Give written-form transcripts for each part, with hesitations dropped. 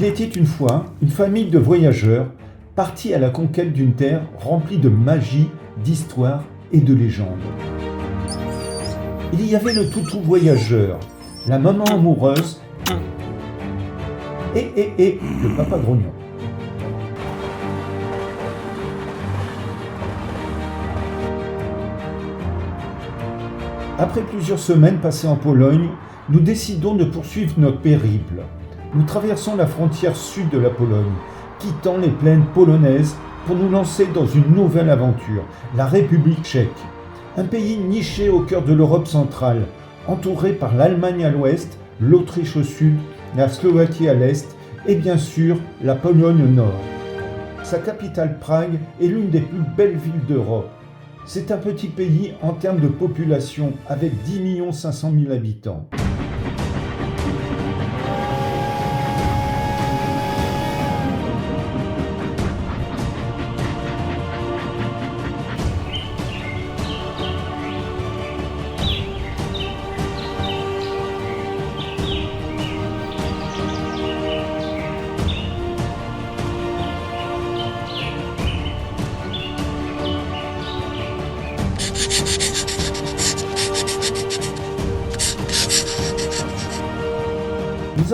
Il était une fois une famille de voyageurs partis à la conquête d'une terre remplie de magie, d'histoire et de légendes. Il y avait le toutou voyageur, la maman amoureuse et le papa grognon. Après plusieurs semaines passées en Pologne, nous décidons de poursuivre notre périple. Nous traversons la frontière sud de la Pologne, quittant les plaines polonaises pour nous lancer dans une nouvelle aventure, la République tchèque. Un pays niché au cœur de l'Europe centrale, entouré par l'Allemagne à l'ouest, l'Autriche au sud, la Slovaquie à l'est et bien sûr la Pologne au nord. Sa capitale Prague est l'une des plus belles villes d'Europe. C'est un petit pays en termes de population avec 10 500 000 habitants.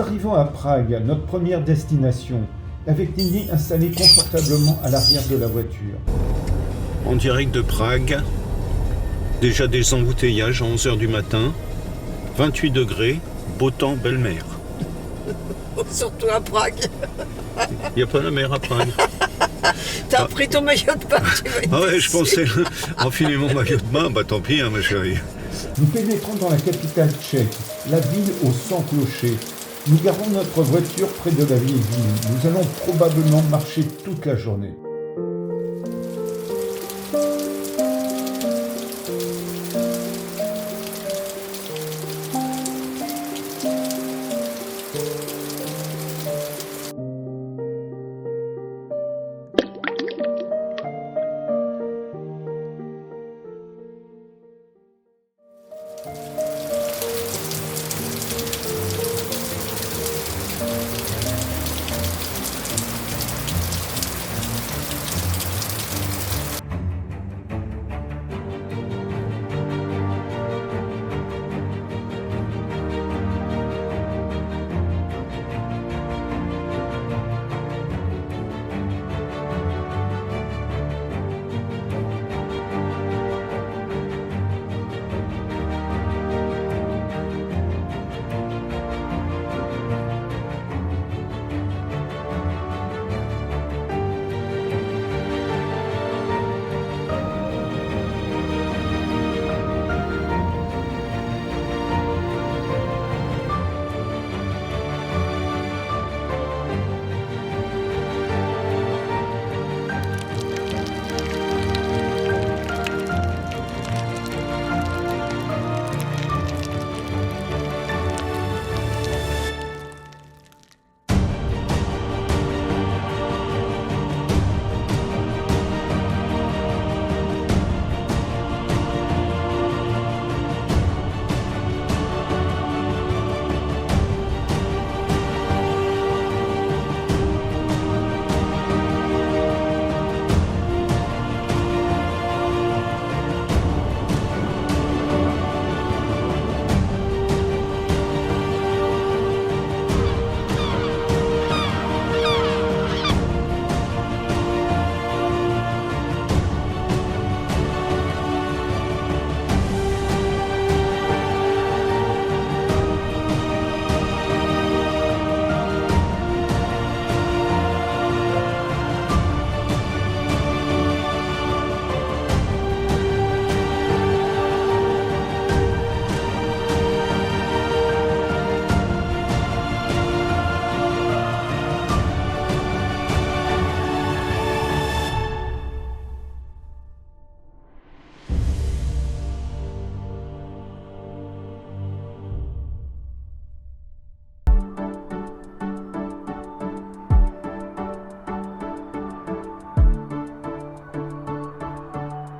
Nous arrivons à Prague, notre première destination, avec Nini installée confortablement à l'arrière de la voiture. En direct de Prague, déjà des embouteillages à 11h du matin, 28 degrés, beau temps, belle mer. Surtout à Prague. Il n'y a pas la mer à Prague. T'as pris ton maillot de bain, tu vas être Ah ouais, déçu. je pensais enfiler mon maillot de bain, bah tant pis, hein, ma chérie. Nous pénétrons dans la capitale tchèque, la ville aux 100 clochers. Nous garons notre voiture près de la vieille ville. Nous allons probablement marcher toute la journée.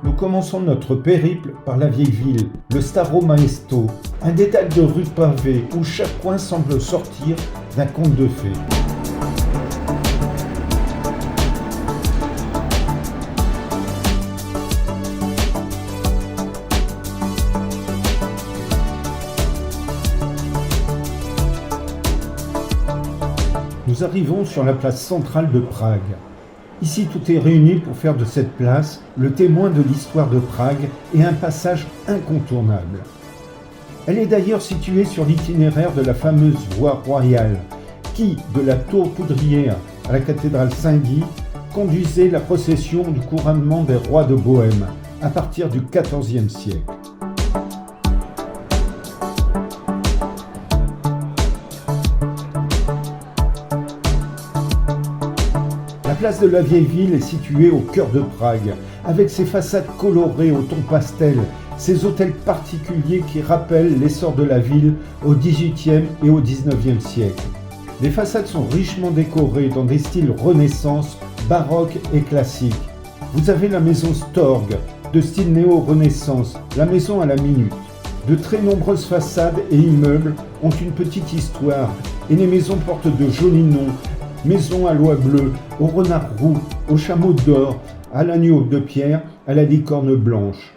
Nous commençons notre périple par la vieille ville, le Staro Maesto, un détail de rues pavées où chaque coin semble sortir d'un conte de fées. nous arrivons sur la place centrale de Prague. Ici, tout est réuni pour faire de cette place le témoin de l'histoire de Prague et un passage incontournable. Elle est d'ailleurs située sur l'itinéraire de la fameuse voie royale qui, de la tour poudrière à la cathédrale Saint-Guy, conduisait la procession du couronnement des rois de Bohême à partir du XIVe siècle. La place de la Vieille Ville est située au cœur de Prague, avec ses façades colorées au ton pastel, ses hôtels particuliers qui rappellent l'essor de la ville au XVIIIe et au XIXe siècle. Les façades sont richement décorées dans des styles Renaissance, baroque et classique. Vous avez la maison Storg, de style néo-renaissance, la maison à la minute. De très nombreuses façades et immeubles ont une petite histoire et les maisons portent de jolis noms. Maison à l'oie bleue, au renard roux, au chameau d'or, à l'agneau de pierre, à la licorne blanche.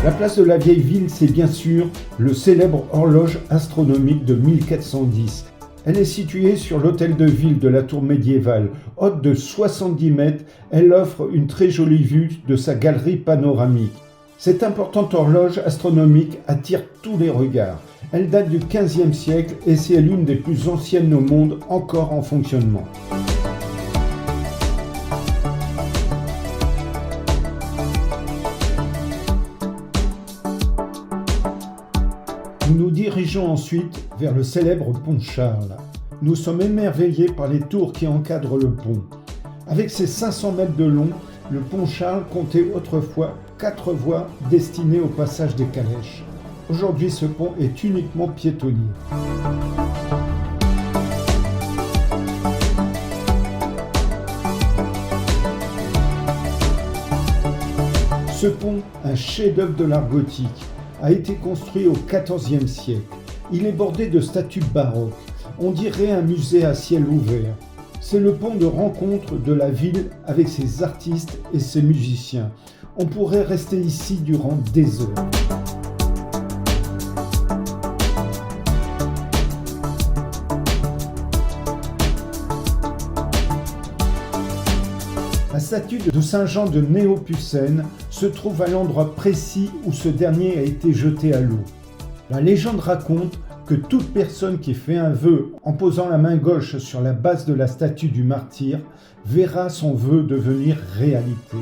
La place de la Vieille Ville, c'est bien sûr le célèbre horloge astronomique de 1410. Elle est située sur l'hôtel de ville de la tour médiévale. Haute de 70 mètres, elle offre une très jolie vue de sa galerie panoramique. Cette importante horloge astronomique attire tous les regards. Elle date du XVe siècle et c'est l'une des plus anciennes au monde encore en fonctionnement. Nous nous dirigeons ensuite vers le célèbre pont Charles. Nous sommes émerveillés par les tours qui encadrent le pont. Avec ses 500 mètres de long, le pont Charles comptait autrefois 4 voies destinées au passage des calèches. Aujourd'hui, ce pont est uniquement piétonnier. Ce pont, un chef-d'œuvre de l'art gothique, a été construit au XIVe siècle. Il est bordé de statues baroques. On dirait un musée à ciel ouvert. C'est le pont de rencontre de la ville avec ses artistes et ses musiciens. On pourrait rester ici durant des heures. La statue de Saint Jean de Néopucène se trouve à l'endroit précis où ce dernier a été jeté à l'eau. La légende raconte que toute personne qui fait un vœu en posant la main gauche sur la base de la statue du martyr verra son vœu devenir réalité.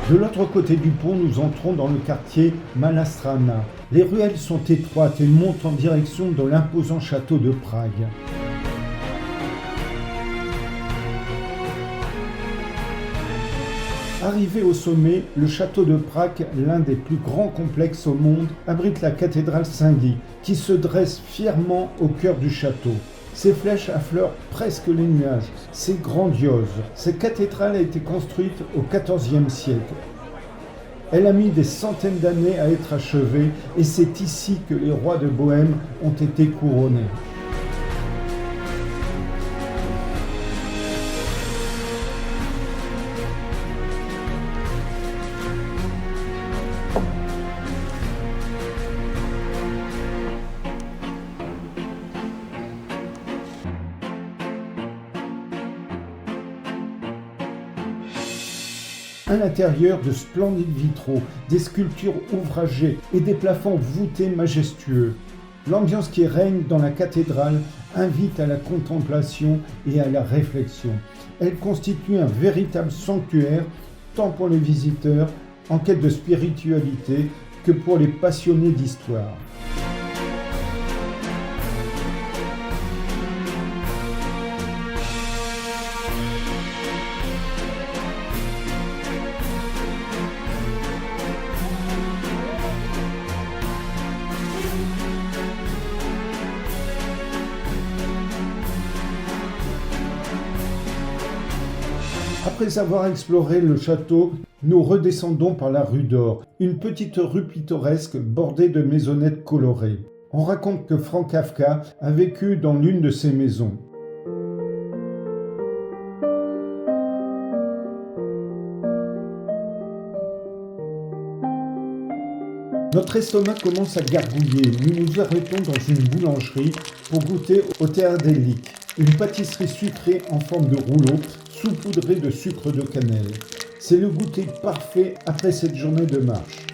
De l'autre côté du pont, nous entrons dans le quartier Malá Strana. Les ruelles sont étroites et montent en direction de l'imposant château de Prague. Arrivé au sommet, le château de Prague, l'un des plus grands complexes au monde, abrite la cathédrale Saint-Guy, qui se dresse fièrement au cœur du château. Ses flèches affleurent presque les nuages, c'est grandiose. Cette cathédrale a été construite au XIVe siècle. Elle a mis des centaines d'années à être achevée et c'est ici que les rois de Bohême ont été couronnés. À l'intérieur, de splendides vitraux, des sculptures ouvragées et des plafonds voûtés majestueux. L'ambiance qui règne dans la cathédrale invite à la contemplation et à la réflexion. Elle constitue un véritable sanctuaire, tant pour les visiteurs en quête de spiritualité que pour les passionnés d'histoire. Après avoir exploré le château, nous redescendons par la rue d'Or, une petite rue pittoresque bordée de maisonnettes colorées. On raconte que Franz Kafka a vécu dans l'une de ces maisons. Notre estomac commence à gargouiller. Nous nous arrêtons dans une boulangerie pour goûter au Teadélik, une pâtisserie sucrée en forme de rouleau, saupoudrée de sucre de cannelle. C'est le goûter parfait après cette journée de marche.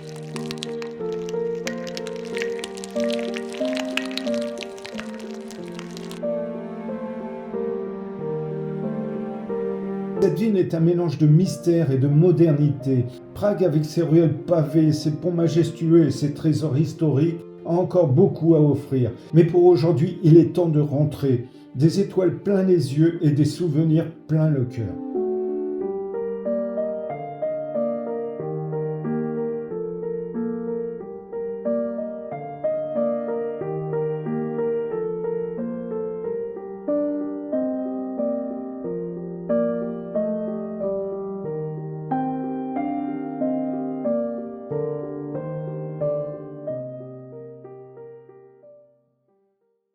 Cette ville est un mélange de mystère et de modernité. Prague, avec ses ruelles pavées, ses ponts majestueux et ses trésors historiques, a encore beaucoup à offrir. Mais pour aujourd'hui, il est temps de rentrer. Des étoiles plein les yeux et des souvenirs plein le cœur.